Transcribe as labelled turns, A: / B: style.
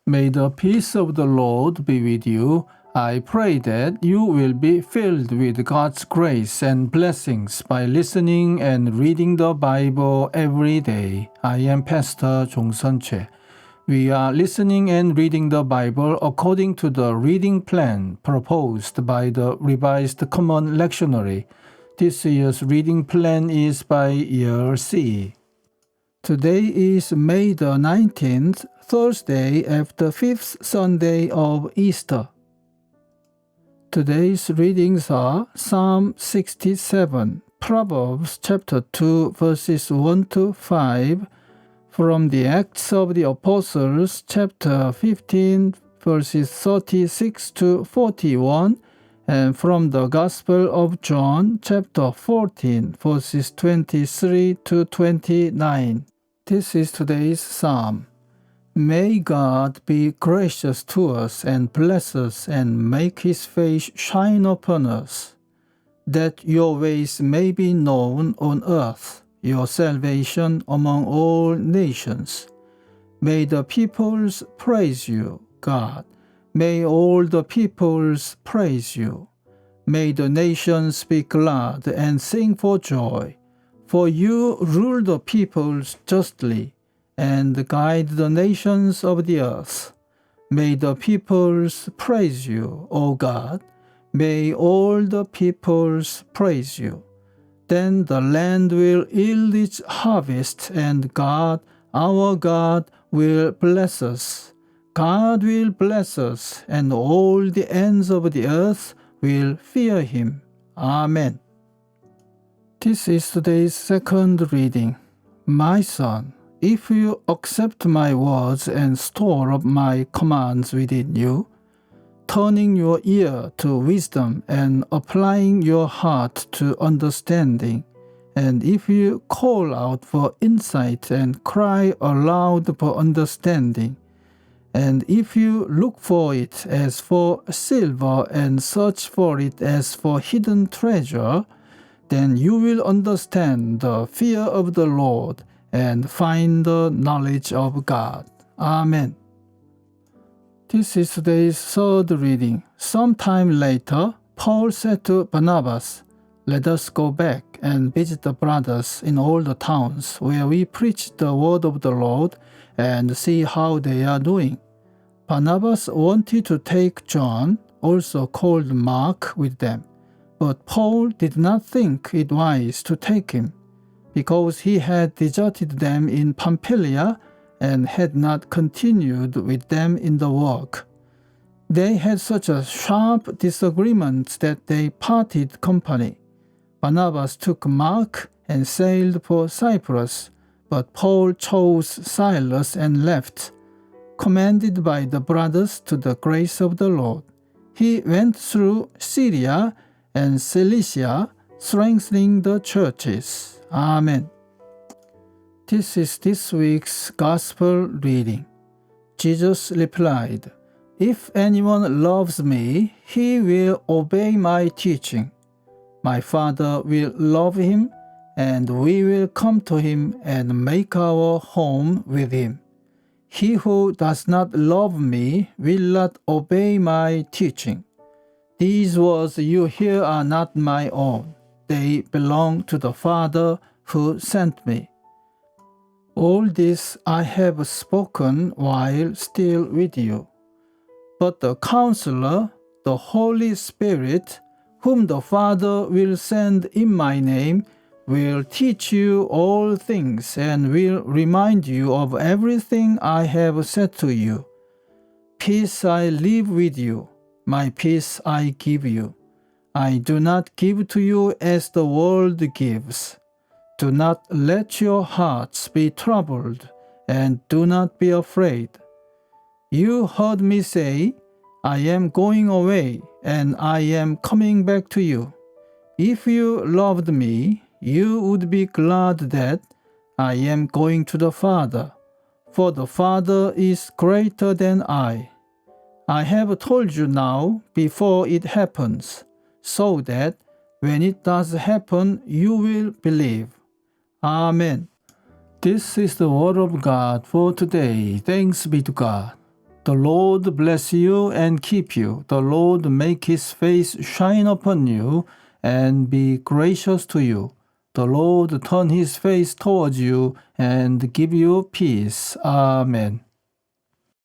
A: May the peace of the Lord be with you. I pray that you will be filled with God's grace and blessings by listening and reading the Bible every day. I am Pastor 종선채. We are listening and reading the Bible according to the reading plan proposed by the Revised Common Lectionary. This year's reading plan is by year C. Today is May the 19th, Thursday after 5th Sunday of Easter. Today's readings are Psalm 67, Proverbs chapter 2 verses 1 to 5, from the Acts of the Apostles chapter 15 verses 36 to 41, and from the Gospel of John chapter 14 verses 23 to 29. This is today's psalm. May God be gracious to us and bless us and make his face shine upon us, that your ways may be known on earth, your salvation among all nations. May the peoples praise you, God. May all the peoples praise you. May the nations be glad and sing for joy. For you rule the peoples justly, and guide the nations of the earth. May the peoples praise you, O God. May all the peoples praise you. Then the land will yield its harvest, and God, our God, will bless us. God will bless us, and all the ends of the earth will fear him. Amen. This is today's second reading. My son, if you accept my words and store up my commands within you, turning your ear to wisdom and applying your heart to understanding, and if you call out for insight and cry aloud for understanding, and if you look for it as for silver and search for it as for hidden treasure, then you will understand the fear of the Lord and find the knowledge of God. Amen. This is today's third reading. Sometime later, Paul said to Barnabas, "Let us go back and visit the brothers in all the towns where we preach the word of the Lord and see how they are doing." Barnabas wanted to take John, also called Mark, with them. But Paul did not think it wise to take him, because he had deserted them in Pamphylia and had not continued with them in the work. They had such a sharp disagreement that they parted company. Barnabas took Mark and sailed for Cyprus, but Paul chose Silas and left, commended by the brothers to the grace of the Lord. He went through Syria and Cilicia, strengthening the churches. Amen. This is this week's Gospel reading. Jesus replied, "If anyone loves me, he will obey my teaching. My Father will love him, and we will come to him and make our home with him. He who does not love me will not obey my teaching. These words you hear are not my own. They belong to the Father who sent me. All this I have spoken while still with you. But the Counselor, the Holy Spirit, whom the Father will send in my name, will teach you all things and will remind you of everything I have said to you. Peace I leave with you. My peace I give you. I do not give to you as the world gives. Do not let your hearts be troubled, and do not be afraid. You heard me say, I am going away, and I am coming back to you. If you loved me, you would be glad that I am going to the Father, for the Father is greater than I. I have told you now before it happens, so that when it does happen, you will believe. Amen. This is the word of God for today. Thanks be to God. The Lord bless you and keep you. The Lord make his face shine upon you and be gracious to you. The Lord turn his face towards you and give you peace. Amen.